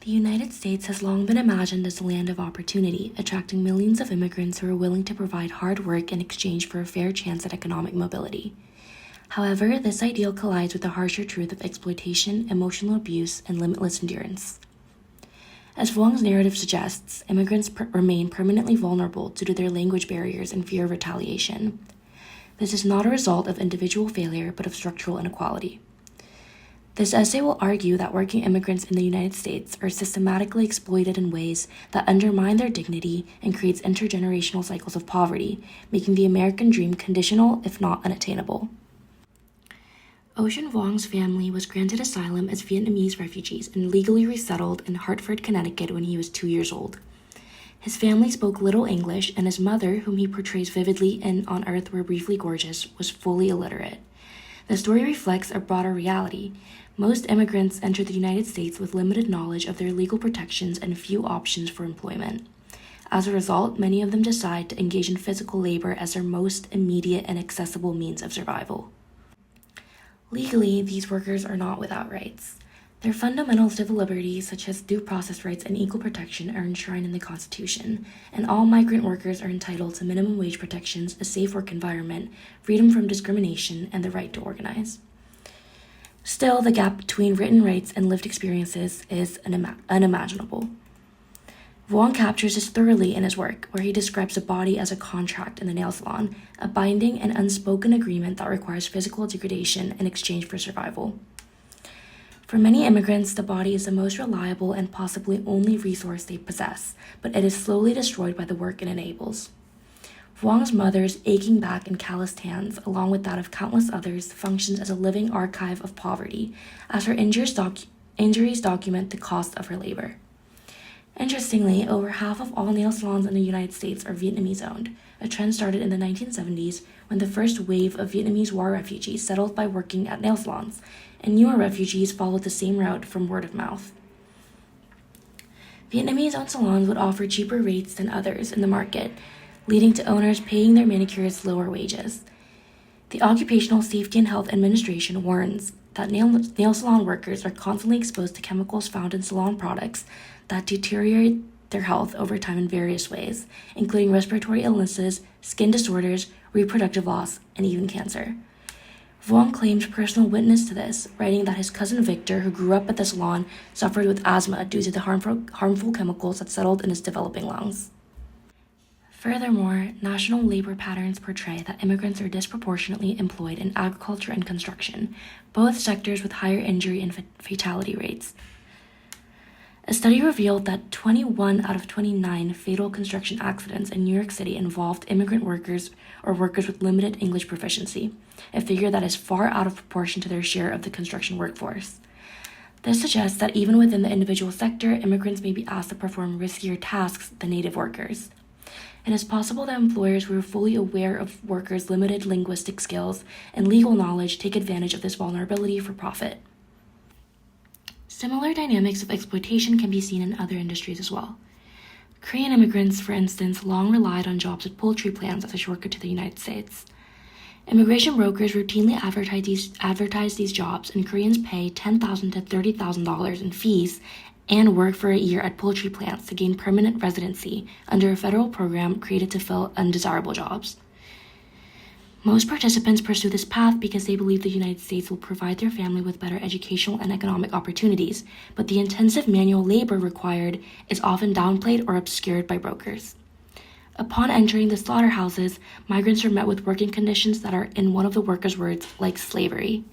The United States has long been imagined as a land of opportunity, attracting millions of immigrants who are willing to provide hard work in exchange for a fair chance at economic mobility. However, this ideal collides with the harsher truth of exploitation, emotional abuse, and limitless endurance. As Vuong's narrative suggests, immigrants remain permanently vulnerable due to their language barriers and fear of retaliation. This is not a result of individual failure, but of structural inequality. This essay will argue that working immigrants in the United States are systematically exploited in ways that undermine their dignity and creates intergenerational cycles of poverty, making the American dream conditional, if not unattainable. Ocean Vuong's family was granted asylum as Vietnamese refugees and legally resettled in Hartford, Connecticut when he was 2 years old. His family spoke little English, and his mother, whom he portrays vividly in On Earth We're Briefly Gorgeous, was fully illiterate. The story reflects a broader reality. Most immigrants enter the United States with limited knowledge of their legal protections and few options for employment. As a result, many of them decide to engage in physical labor as their most immediate and accessible means of survival. Legally, these workers are not without rights. Their fundamental civil liberties, such as due process rights and equal protection, are enshrined in the Constitution, and all migrant workers are entitled to minimum wage protections, a safe work environment, freedom from discrimination, and the right to organize. Still, the gap between written rights and lived experiences is unimaginable. Vuong captures this thoroughly in his work, where he describes the body as a contract in the nail salon, a binding and unspoken agreement that requires physical degradation in exchange for survival. For many immigrants, the body is the most reliable and possibly only resource they possess, but it is slowly destroyed by the work it enables. Vuong's mother's aching back and calloused hands, along with that of countless others, functions as a living archive of poverty, as her injuries document the cost of her labor. Interestingly, over half of all nail salons in the United States are Vietnamese-owned, a trend started in the 1970s when the first wave of Vietnamese war refugees settled by working at nail salons, and newer refugees followed the same route from word of mouth. Vietnamese-owned salons would offer cheaper rates than others in the market, leading to owners paying their manicurists lower wages. The Occupational Safety and Health Administration warns that nail salon workers are constantly exposed to chemicals found in salon products that deteriorate their health over time in various ways, including respiratory illnesses, skin disorders, reproductive loss, and even cancer. Vuong claimed personal witness to this, writing that his cousin Victor, who grew up at the salon, suffered with asthma due to the harmful chemicals that settled in his developing lungs. Furthermore, national labor patterns portray that immigrants are disproportionately employed in agriculture and construction, both sectors with higher injury and fatality rates. A study revealed that 21 out of 29 fatal construction accidents in New York City involved immigrant workers or workers with limited English proficiency, a figure that is far out of proportion to their share of the construction workforce. This suggests that even within the individual sector, immigrants may be asked to perform riskier tasks than native workers. It is possible that employers who are fully aware of workers' limited linguistic skills and legal knowledge take advantage of this vulnerability for profit. Similar dynamics of exploitation can be seen in other industries as well. Korean immigrants, for instance, long relied on jobs at poultry plants as a shortcut to the United States. Immigration brokers routinely advertise these jobs, and Koreans pay $10,000 to $30,000 in fees and work for a year at poultry plants to gain permanent residency under a federal program created to fill undesirable jobs. Most participants pursue this path because they believe the United States will provide their family with better educational and economic opportunities, but the intensive manual labor required is often downplayed or obscured by brokers. Upon entering the slaughterhouses, migrants are met with working conditions that are, in one of the workers' words, like slavery.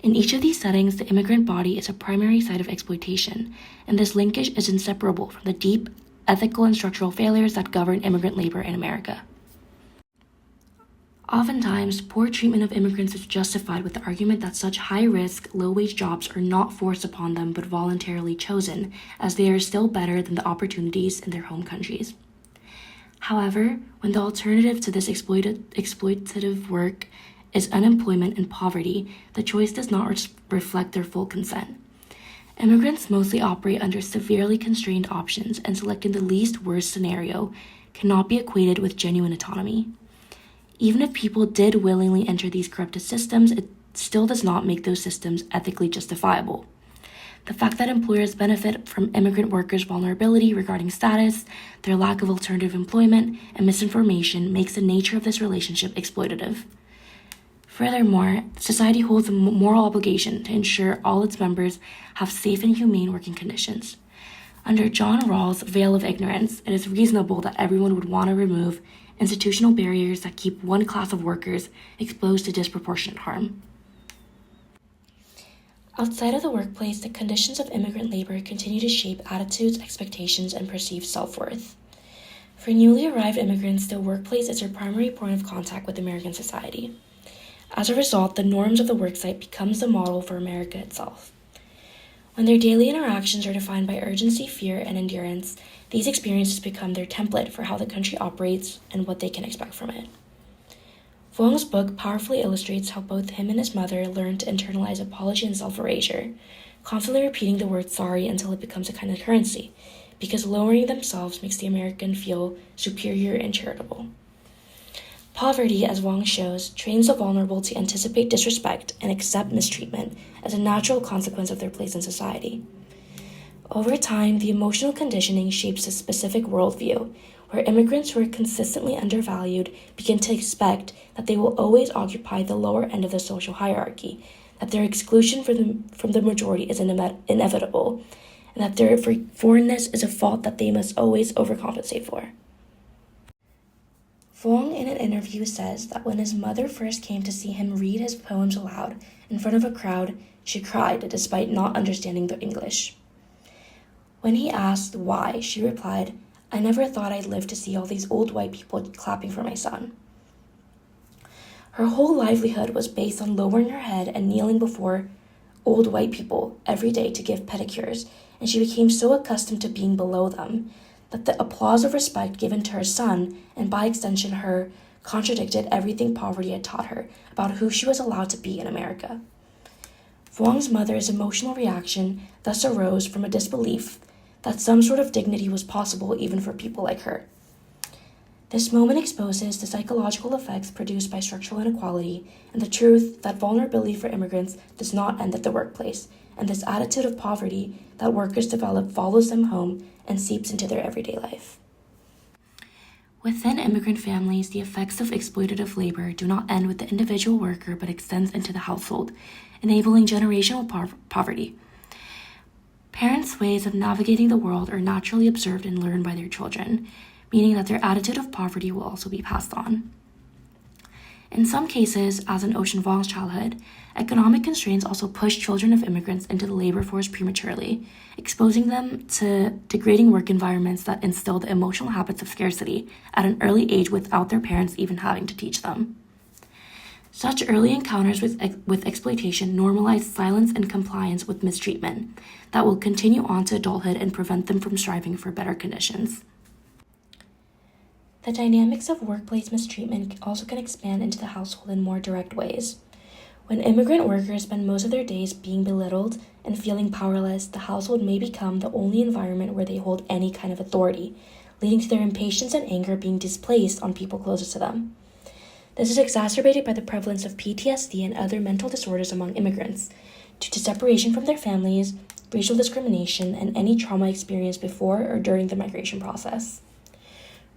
In each of these settings, the immigrant body is a primary site of exploitation, and this linkage is inseparable from the deep ethical and structural failures that govern immigrant labor in America. Oftentimes, poor treatment of immigrants is justified with the argument that such high-risk, low-wage jobs are not forced upon them but voluntarily chosen, as they are still better than the opportunities in their home countries. However, when the alternative to this exploitative work is unemployment and poverty, the choice does not reflect their full consent. Immigrants mostly operate under severely constrained options, and selecting the least worst scenario cannot be equated with genuine autonomy. Even if people did willingly enter these corrupted systems, it still does not make those systems ethically justifiable. The fact that employers benefit from immigrant workers' vulnerability regarding status, their lack of alternative employment, and misinformation makes the nature of this relationship exploitative. Furthermore, society holds a moral obligation to ensure all its members have safe and humane working conditions. Under John Rawls' veil of ignorance, it is reasonable that everyone would want to remove institutional barriers that keep one class of workers exposed to disproportionate harm. Outside of the workplace, the conditions of immigrant labor continue to shape attitudes, expectations, and perceived self-worth. For newly arrived immigrants, the workplace is their primary point of contact with American society. As a result, the norms of the worksite becomes the model for America itself. When their daily interactions are defined by urgency, fear, and endurance, these experiences become their template for how the country operates and what they can expect from it. Vuong's book powerfully illustrates how both him and his mother learned to internalize apology and self-erasure, constantly repeating the word sorry until it becomes a kind of currency, because lowering themselves makes the American feel superior and charitable. Poverty, as Vuong shows, trains the vulnerable to anticipate disrespect and accept mistreatment as a natural consequence of their place in society. Over time, the emotional conditioning shapes a specific worldview, where immigrants who are consistently undervalued begin to expect that they will always occupy the lower end of the social hierarchy, that their exclusion from the majority is inevitable, and that their foreignness is a fault that they must always overcompensate for. Vuong, in an interview, says that when his mother first came to see him read his poems aloud in front of a crowd, she cried despite not understanding the English. When he asked why, she replied, "I never thought I'd live to see all these old white people clapping for my son." Her whole livelihood was based on lowering her head and kneeling before old white people every day to give pedicures, and she became so accustomed to being below them that the applause of respect given to her son, and by extension her, contradicted everything poverty had taught her about who she was allowed to be in America. Vuong's mother's emotional reaction thus arose from a disbelief that some sort of dignity was possible even for people like her. This moment exposes the psychological effects produced by structural inequality and the truth that vulnerability for immigrants does not end at the workplace, and this attitude of poverty that workers develop follows them home and seeps into their everyday life. Within immigrant families, the effects of exploitative labor do not end with the individual worker but extends into the household, enabling generational poverty. Parents' ways of navigating the world are naturally observed and learned by their children, meaning that their attitude of poverty will also be passed on. In some cases, as in Ocean Vuong's childhood, economic constraints also push children of immigrants into the labor force prematurely, exposing them to degrading work environments that instill the emotional habits of scarcity at an early age without their parents even having to teach them. Such early encounters with exploitation normalize silence and compliance with mistreatment that will continue on to adulthood and prevent them from striving for better conditions. The dynamics of workplace mistreatment also can expand into the household in more direct ways. When immigrant workers spend most of their days being belittled and feeling powerless, the household may become the only environment where they hold any kind of authority, leading to their impatience and anger being displaced on people closest to them. This is exacerbated by the prevalence of PTSD and other mental disorders among immigrants, due to separation from their families, racial discrimination, and any trauma experienced before or during the migration process.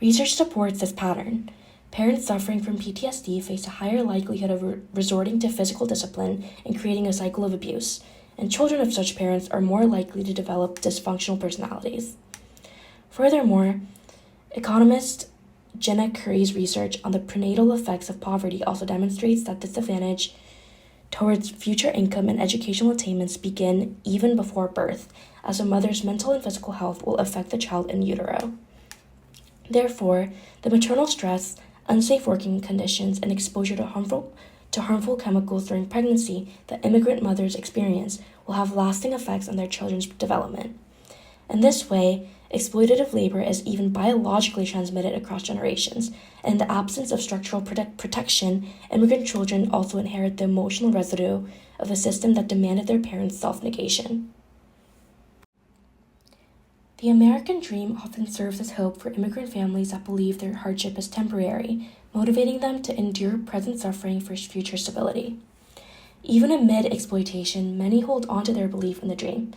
Research supports this pattern. Parents suffering from PTSD face a higher likelihood of resorting to physical discipline and creating a cycle of abuse, and children of such parents are more likely to develop dysfunctional personalities. Furthermore, economist Jenna Curry's research on the prenatal effects of poverty also demonstrates that disadvantage towards future income and educational attainments begin even before birth, as a mother's mental and physical health will affect the child in utero. Therefore, the maternal stress, unsafe working conditions, and exposure to harmful chemicals during pregnancy that immigrant mothers experience will have lasting effects on their children's development. In this way, exploitative labor is even biologically transmitted across generations, and in the absence of structural protection, immigrant children also inherit the emotional residue of a system that demanded their parents' self-negation. The American dream often serves as hope for immigrant families that believe their hardship is temporary, motivating them to endure present suffering for future stability. Even amid exploitation, many hold on to their belief in the dream,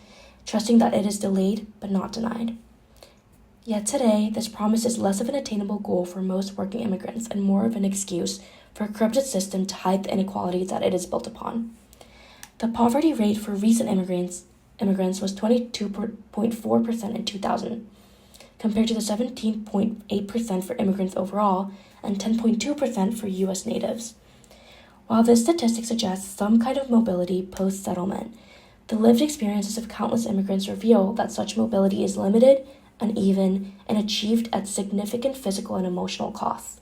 trusting that it is delayed but not denied. Yet today, this promise is less of an attainable goal for most working immigrants and more of an excuse for a corrupted system to hide the inequality that it is built upon. The poverty rate for recent immigrants was 22.4% in 2000, compared to the 17.8% for immigrants overall and 10.2% for U.S. natives. While this statistic suggests some kind of mobility post-settlement, the lived experiences of countless immigrants reveal that such mobility is limited, uneven, and achieved at significant physical and emotional costs.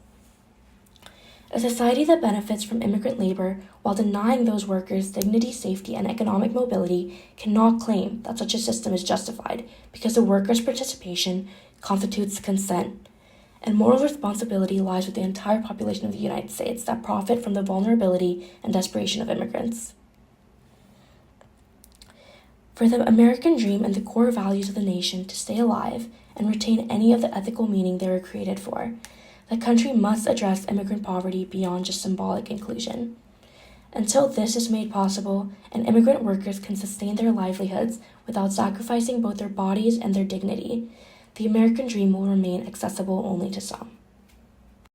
A society that benefits from immigrant labor while denying those workers dignity, safety, and economic mobility cannot claim that such a system is justified because the workers' participation constitutes consent, and moral responsibility lies with the entire population of the United States that profit from the vulnerability and desperation of immigrants. For the American dream and the core values of the nation to stay alive and retain any of the ethical meaning they were created for, the country must address immigrant poverty beyond just symbolic inclusion. Until this is made possible, and immigrant workers can sustain their livelihoods without sacrificing both their bodies and their dignity, the American dream will remain accessible only to some.